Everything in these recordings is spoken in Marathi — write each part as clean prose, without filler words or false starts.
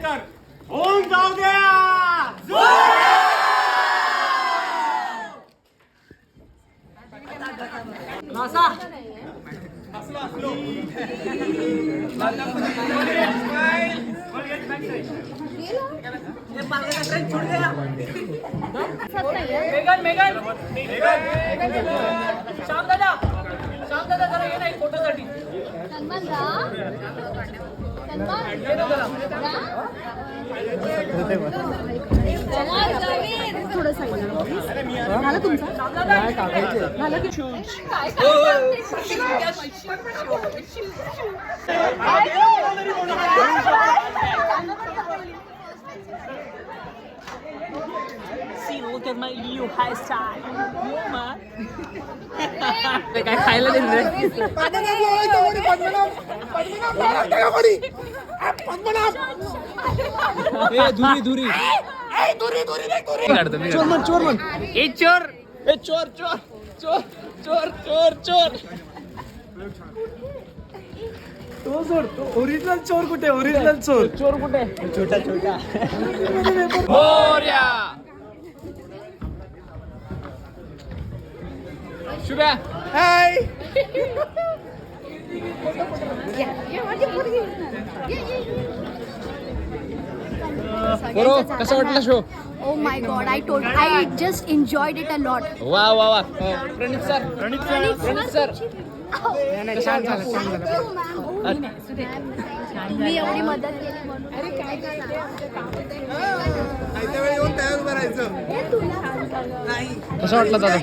तर होऊन जाऊ द्या. श्याम दादा जरा ये ना फोटोसाठी. थोडं साईडला झालं तुमचं झालं की See, look at my new hairstyle. काय खायला देईल रे? धुरी चोर म्हण ए चोर तो सोड. तो ओरिजिनल चोर कुठे? ओरिजिनल चोर कुठे? छोटा मोर्या शुभ्या हाय. बरोबर कसं वाटलं show? Oh my god, I just enjoyed it a lot. वा प्रणित सर छान झालं. मी एवढी मदत केली म्हणून. कसं वाटलं दादा? हे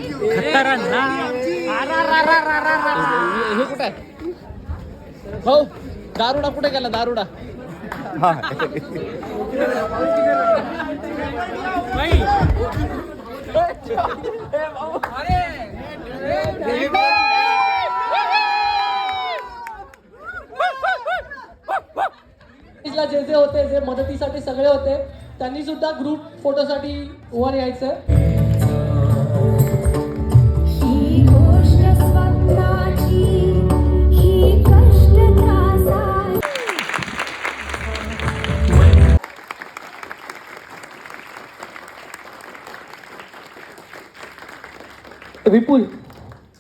कुठे आहे भाऊ? दारुडा कुठे गेला? दारुडा जे होते, जे मदतीसाठी सगळे होते, त्यांनी सुद्धा ग्रुप फोटोसाठी वर यायचं.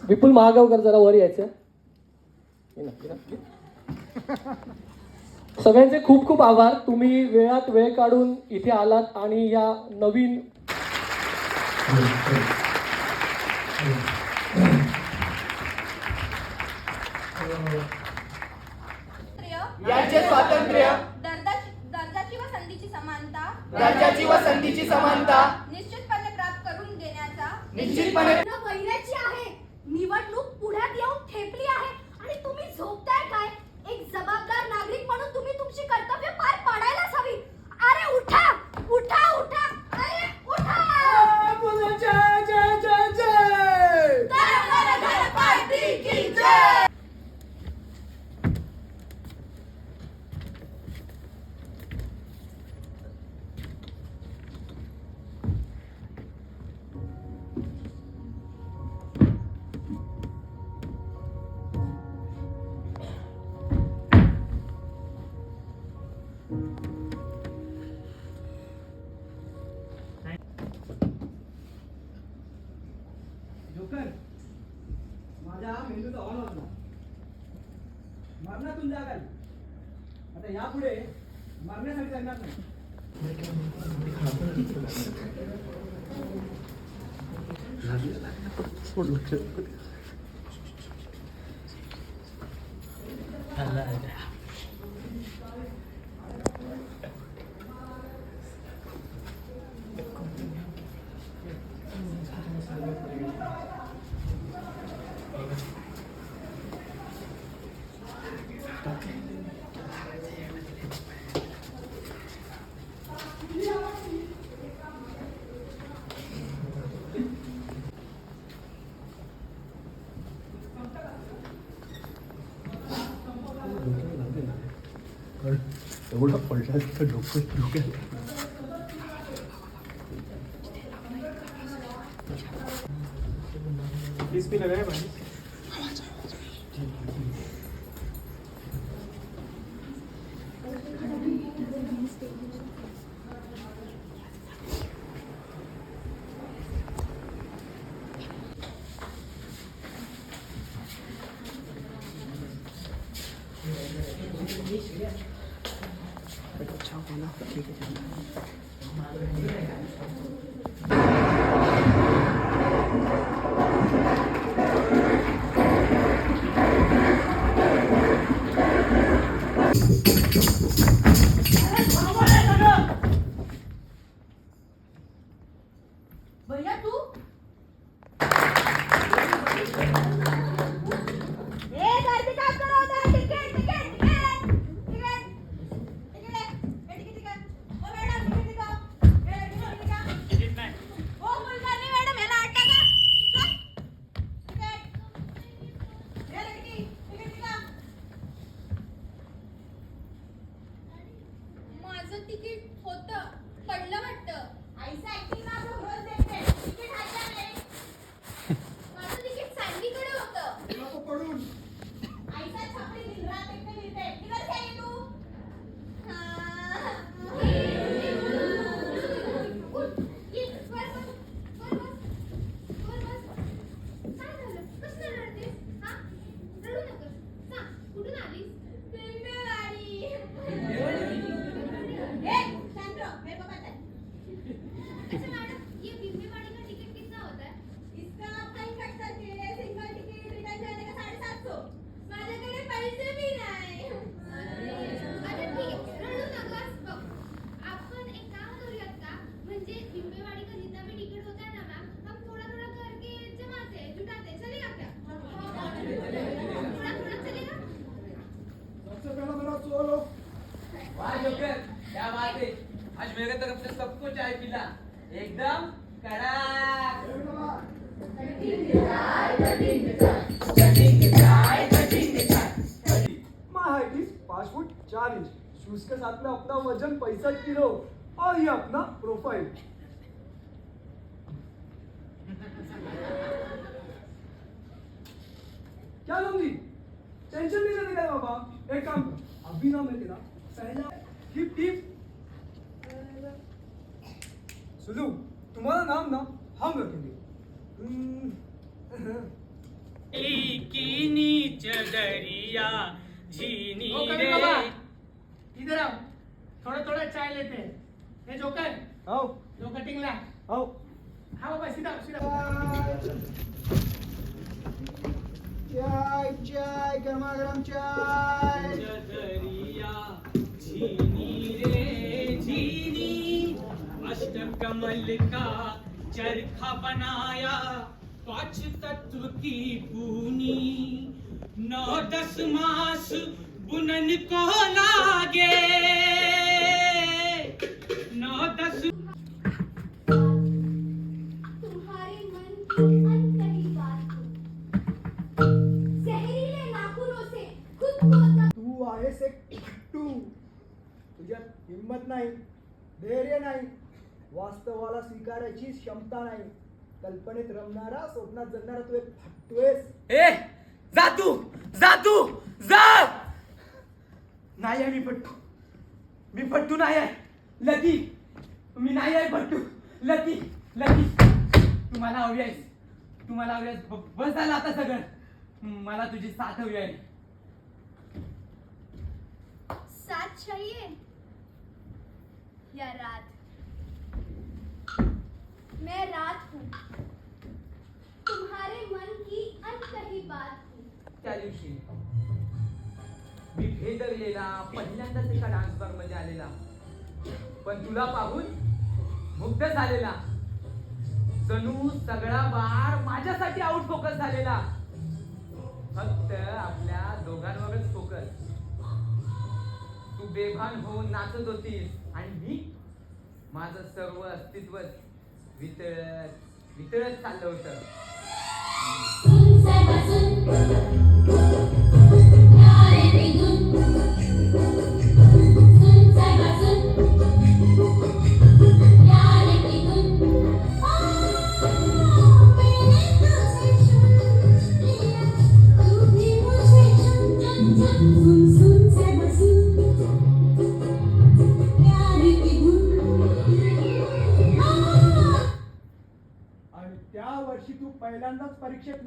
विपुल महागावकर जरा वर यायचं. सगळ्यांचे खूप खूप आभार. तुम्ही वेळात वेळ काढून इथे आलात आणि या नवीन यांचे स्वातंत्र्य, दर्जाची व संधीची समानता निश्चितपणे प्राप्त करून देण्याचा वैराची आहे. निवडणूक पुढ्यात येऊन ठेपली आहे आणि तुम्ही झोपताय काय? एक जबाबदार नागरिक म्हणून तुम्ही तुमची कर्तव्य पार पाडायलाच हवी. अरे उठा उठा उठा, अरे उठा. पार्टी की जय. माझ्या मेंदूचा ऑन होता. मरणातून जागाल. आता यापुढे मरण्यासाठी जाणार नाही. एवढा पलटा तिथं डोक्यात डिस्प्ले लगाया भाई. भैया तू ए गर्दी काम करो उधर ticket ticket ticket ticket ticket ओ मॅडम तिकीट दिखाओ तिकीट नाही ओ कुलकर्णी मॅडम याला अटका का तिकीट हे तिकीट तिकीट दिखा माझं तिकीट होतं पडलं वाटतं ऐसा ऍक्टिंग ना तो रोज देखते तिकीट हायचा नाही माझं तिकीट सँडीकडे होतं नको पडून. ऐसा छपरी दिन रात देखते मिलते किधर से आई तू सबसे पहला मेरा सोलो. वाह जोकर, क्या बात है। आज मेरे तरफ से सबको चाय पिला एकदम कड़क। My height is 5 foot 4 inch. Shoes के साथ में अपना वजन 65 किलो और ये अपना प्रोफाइल. क्या लूंगी? टेंशन नहीं लेने का बाबा. एक काम कर, अभी ना मैं तेरा पहला टिप टिप. सुनो, तुम्हारा नाम ना हम रखेंगे. की नीच दरिया झीनी रे। इधर आओ, थोड़ा थोड़ा चाय लेते हैं। ये जोकर, आओ जो कटिंग ला। आओ. हाँ बाबा, सीधा सीधा। चाय चाय गरमागरम चाय. दरिया झीनी रे झीनी, अष्टकमल का चरखा बनाया, 5 तत्व की पूनी, 9-10 मास बुनन को लागे, 9-10 तुम्हारे मन की अनकही बात को जहरीले नाखूनों से खुद को तू आहेस एक खट्टू. तुझ्यात हिंमत नाही, धैर्य नाही, वास्तवाला स्वीकारायची क्षमता नाही. कल्पनेत रमणारा, स्वप्नात जगणारा तू एक फट्टू आहेस. ए जा तू जा. नाही आहे मी फट्टू नाही आहे. लकी मी नाही आहे फट्टू. लकी तुम्हाला हवी आहेस. बस झालं आता सगळं. मला तुझी साथ हवी आहे. साथ चाहिए या रात? मैं रात हूँ, तुम्हारे मन की अनकही बात हूँ. त्या दिवशी मी भेदरलेला पहिल्यांदाच एका डान्स बार मध्ये आलेला, पण तुला पाहून मुग्ध झालेला. जणू सगळा बार माझ्यासाठी आउट फोकस झालेला. फक्त आपल्या दोघांवरच फोकस. तू बेभान होऊन नाचत होतीस आणि मी माझं सर्व अस्तित्व वितळत चाललं होतं. आणि त्या वर्षी तू पहिल्यांदाच परीक्षेत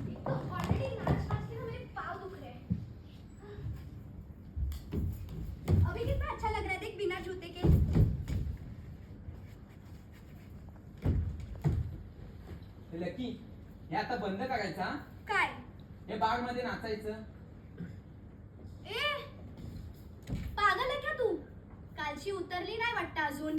ऑलरेडी नाच वाच के ना आता बंद करायचा. काय हे बाग मध्ये नाचायचं. ए पागल आहे का तू? कालची उतरली नाही वाटतं अजून.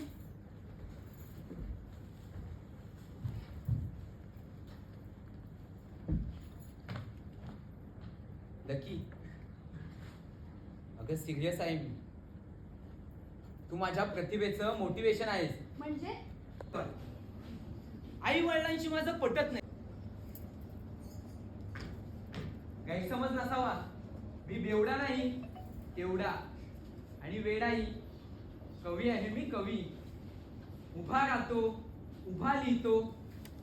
लकी, अगं सिरियस आहे मी. तू माझ्या प्रतिभेचं मोटिवेशन आहेस. म्हणजे आई वडिलांशी माझं पटत नाही. गैरसमज नसावा. मी बेवडा नाही, तेवढा. आणि वेडाई. कवी आहे मी, कवी. उभा राहतो, उभा लिहितो.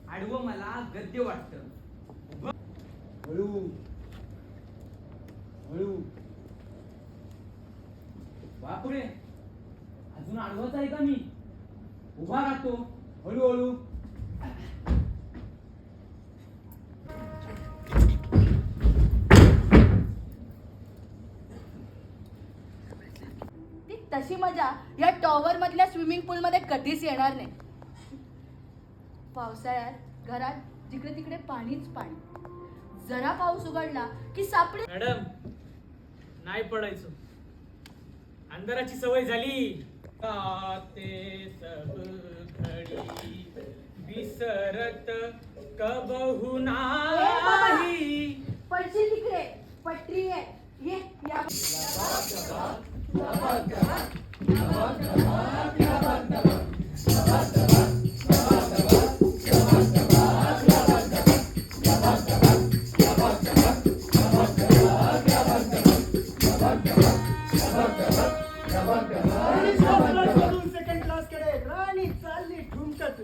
आडवं मला गद्य वाटतं. हळू हळू. बापरे, अजून आडवंच आहे का मी? उभा राहतो हळूहळू. ती तशी मजा या टॉवर मधल्या स्विमिंग पूल मध्ये कधीच येणार नाही. पावसाळ्यात घरात जिकडे तिकडे पाणीच पाणी. जरा पाऊस उघडला की सापडे. मॅडम नाही पडायचो. अंधाराची सवय झाली. ते सब घडी विसरत कबहू नाही. पडशील तिकडे. पटरी आहे. ये या. सेकंड क्लास कडे राणी चालली ठुमकत.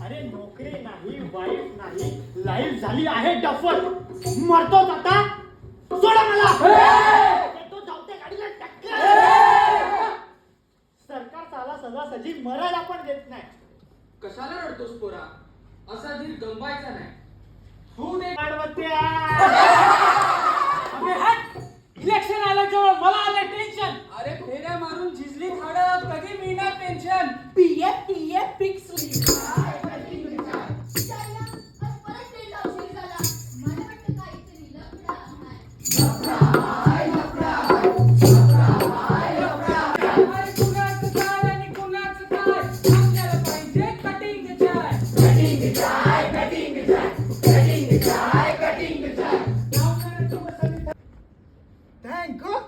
अरे नोकरी नाही, वाईफ नाही, लाईफ झाली आहे डफर. मरतोच आता. सोडा मला. तो धावत्या गाडीला टक्कर. सरकार साला सजासजी मरायला पण देत नाही. कशाला रडतोस पोरा? असा धीर गमवायचा नाही. तू दे मानवत्या. अबे हट. इलेक्शन आलं जवळ मला आलं टेन्शन. अरे फेऱ्या मारून झिजली खाडं, कधी मिळणार पेन्शन? PF TF fix. कुणाचं काय आणि कुणाचं काय? आपल्याला पाहिजे कटिंग चाय. Thank God.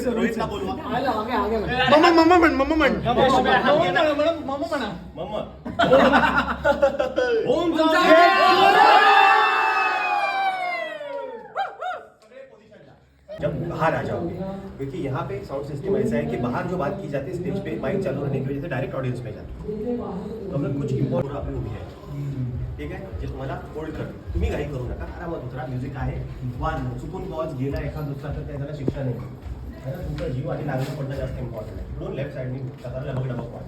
रोहितला बोलवा. मम्मा. ओम जब बाहर आ जाओगे, क्योंकि यहाँ पे साउंड सिस्टम ऐसा है कि बाहर जो बात की जाती है स्टेज पे माइक चालू रहने की वजह से डायरेक्ट ऑडियंस में जाती है. तो हम लोग कुछ इम्पॉर्टंट आपली उभी आहे. ठीक आहे, जे तुम्हाला होल्ड कर. तुम्ही काही करू नका, आरामात उतरा. म्युझिक आहे. वान चुकून पॉज गेला एखाद दुसरा तर त्याला शिक्षा नाही. है ना, तुमचा जीव आणि लागणं पडणं जास्त इम्पॉर्टंट आहे. म्हणून लेफ्ट साईडनी स्वतःला डबक पाहा.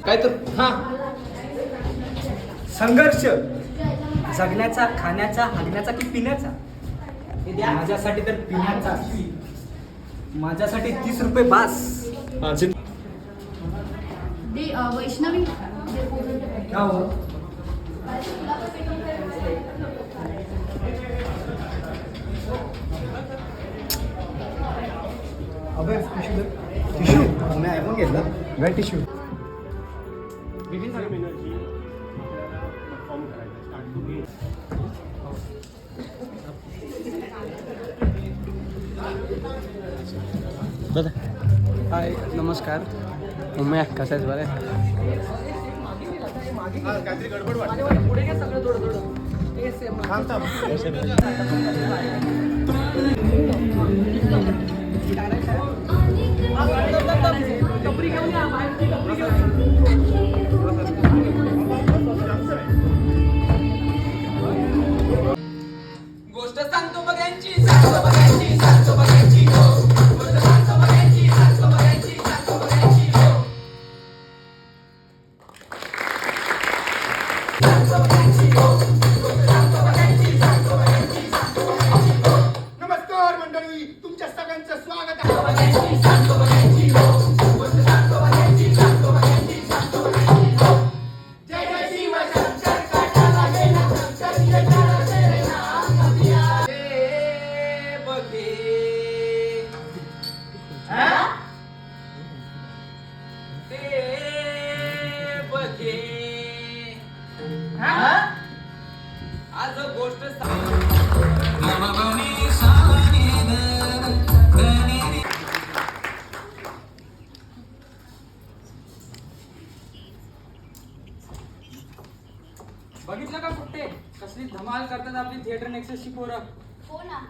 काय तर हा संघर्ष जगण्याचा, खाण्याचा, हागण्याचा की पिण्याचा? माझ्यासाठी तर पिण्याचा. माझ्यासाठी 30 रुपये बास. वैष्णवी क्या हो? अबे खुशी दे. मी आयफोन घेतला वेळ टिश्यू Same energy आपल्याला perform करायचं, start to be. हाय नमस्कार उम्या कसं आहेस बरं हा, काहीतरी गडबड वाटते. थांब, थांब. गोष्ट सांगतो बघायची सांगतो बघायची सांगतो बघायची हो गोष्ट सांगतो बघायची सांगतो बघायची सांगतो बघायची हो सांगतो बघायची हो गोष्ट सांगतो बघायची सांगतो बघायची सांगतो बघायची हो नमस्कार मंडळी, तुमच्या सगळ्यांचं स्वागत आहे. बघायची सांगतो बघायची हो गोष्ट सांगतो बघायची सांगतो बघायची सांगतो बघायची हो जय जय शिव शंकर काटाला गेला शंकर जटाला तेरे नाम कपिया ते बघे ते बघे आज गोष्ट बघितलं का कुठे कसली धमाल करतात आपली थिएटर नेक्ससची पोरं. हो ना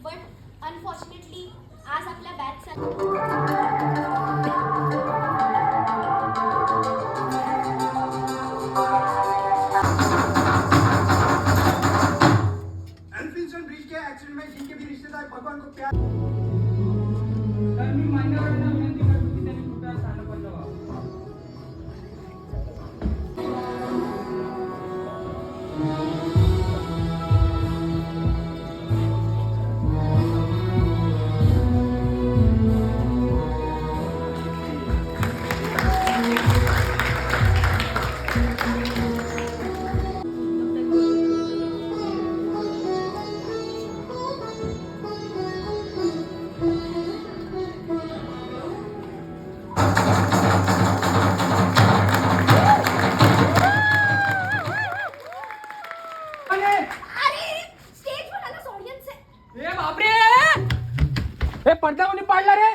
बट अनफॉर्च्युनेटली आज आपल्या बॅचचा एल्फिंसन ब्रिज के एक्सीडेंट में जिनके भी रिश्तेदार भगवान को प्यार तर मी मान्यवरांना विनंती करतो की त्यांनी कृपया स्थानपन्न व्हावं. अरे स्टेजवर आलाच ऑडियन्स आहे. ए बापरे, हे पडदा कोणी पाडला रे?